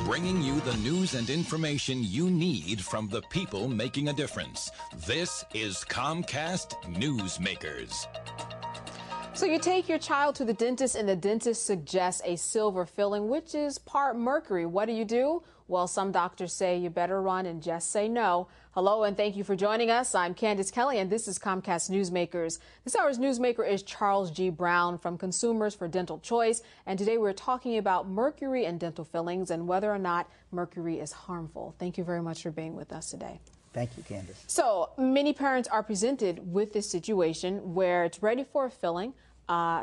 bringing you the news and information you need from the people making a difference. This is Comcast Newsmakers. So you take your child to the dentist and the dentist suggests a silver filling, which is part mercury. What do? Well, some doctors say you better run and just say no. Hello and thank you for joining us. I'm Candace Kelly and this is Comcast Newsmakers. This hour's newsmaker is Charles G. Brown from Consumers for Dental Choice. And today we're talking about mercury in dental fillings and whether or not mercury is harmful. Thank you very much for being with us today. Thank you, Candace. So many parents are presented with this situation where it's ready for a filling.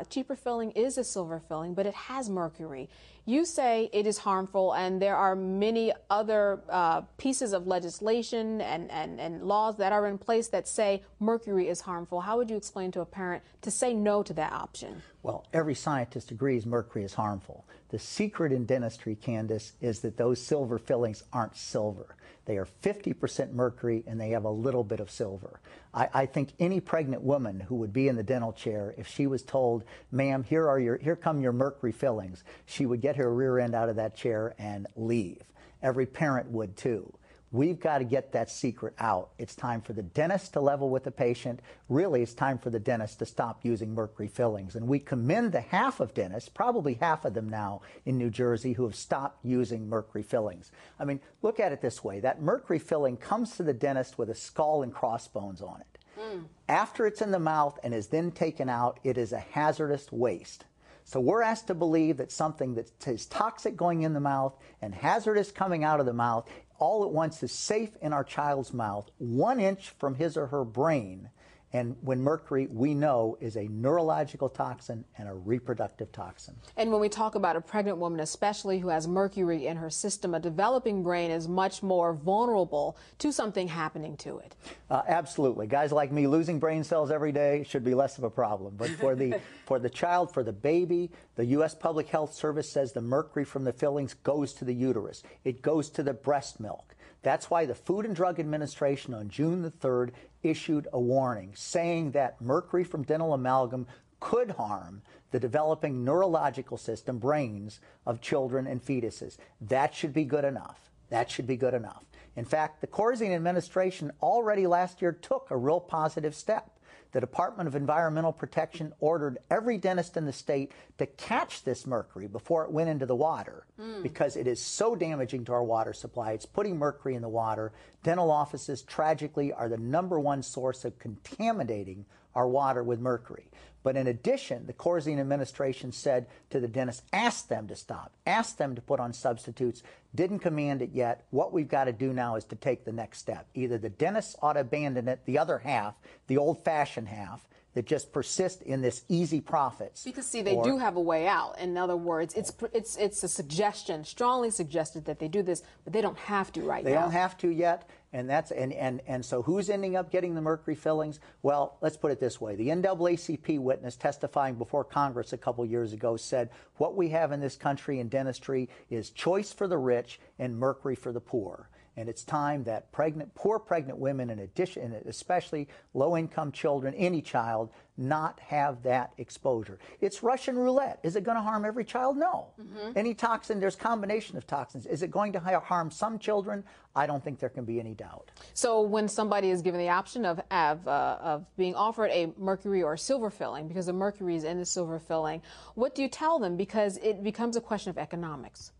Cheaper filling is a silver filling, but it has mercury. You say it is harmful, and there are many other pieces of legislation and laws that are in place that say mercury is harmful. How would you explain to a parent to say no to that option? Well, every scientist agrees mercury is harmful. The secret in dentistry, Candace, is that those silver fillings aren't silver. They are 50% mercury and they have a little bit of silver. I think any pregnant woman who would be in the dental chair, if she was told, ma'am, here come your mercury fillings, she would get her rear end out of that chair and leave. Every parent would too. We've got to get that secret out. It's time for the dentist to level with the patient. Really, it's time for the dentist to stop using mercury fillings. And we commend the half of dentists, probably half of them now in New Jersey, who have stopped using mercury fillings. I mean, look at it this way. That mercury filling comes to the dentist with a skull and crossbones on it. After it's in the mouth and is then taken out, it is a hazardous waste. So we're asked to believe that something that is toxic going in the mouth and hazardous coming out of the mouth all at once is safe in our child's mouth, 1 inch from his or her brain. And when mercury, we know, is a neurological toxin and a reproductive toxin. And when we talk about a pregnant woman, especially who has mercury in her system, a developing brain is much more vulnerable to something happening to it. Absolutely. Guys like me losing brain cells every day should be less of a problem. But for the child, for the baby, the U.S. Public Health Service says the mercury from the fillings goes to the uterus. It goes to the breast milk. That's why the Food and Drug Administration on June the 3rd issued a warning saying that mercury from dental amalgam could harm the developing neurological system, brains, of children and fetuses. That should be good enough. That should be good enough. In fact, the Corzine administration already last year took a real positive step. The Department of Environmental Protection ordered every dentist in the state to catch this mercury before it went into the water because it is so damaging to our water supply. It's putting mercury in the water. Dental offices, tragically, are the #1 source of contaminating our water with mercury. But in addition, the Corzine administration said to the dentist, ask them to stop, ask them to put on substitutes, didn't command it yet. What we've got to do now is to take the next step. Either the dentists ought to abandon it, the other half, the old-fashioned half, that just persist in this easy profits. Because, see, they do have a way out. In other words, it's a suggestion, strongly suggested that they do this, but they don't have to right now. They don't have to yet, and so who's ending up getting the mercury fillings? Well, let's put it this way. The NAACP witness testifying before Congress a couple years ago said what we have in this country in dentistry is choice for the rich and mercury for the poor. And it's time that poor pregnant women, in addition, especially low-income children, any child, not have that exposure. It's Russian roulette. Is it going to harm every child? No. Any toxin, there's a combination of toxins. Is it going to harm some children? I don't think there can be any doubt. So when somebody is given the option of being offered a mercury or silver filling, because the mercury is in the silver filling, what do you tell them? Because it becomes a question of economics.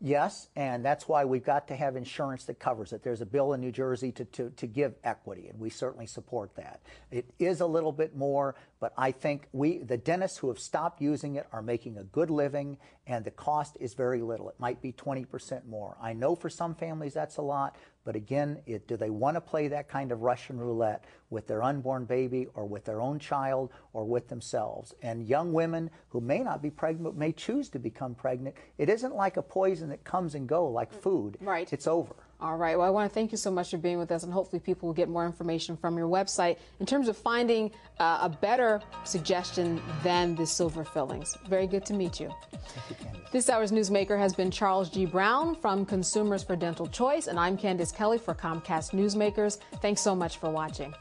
Yes, and that's why we've got to have insurance that covers it. There's a bill in New Jersey to give equity, and we certainly support that. It is a little bit more, but I think the dentists who have stopped using it are making a good living, and the cost is very little. It might be 20% more. I know for some families that's a lot, but again, do they want to play that kind of Russian roulette with their unborn baby or with their own child or with themselves? And young women who may not be pregnant but may choose to become pregnant, it isn't like a poison that comes and go like food. Right. It's over. All right. Well, I want to thank you so much for being with us, and hopefully people will get more information from your website in terms of finding a better suggestion than the silver fillings. Very good to meet you. Thank you, Candace. This hour's newsmaker has been Charles G. Brown from Consumers for Dental Choice, and I'm Candace Kelly for Comcast Newsmakers. Thanks so much for watching.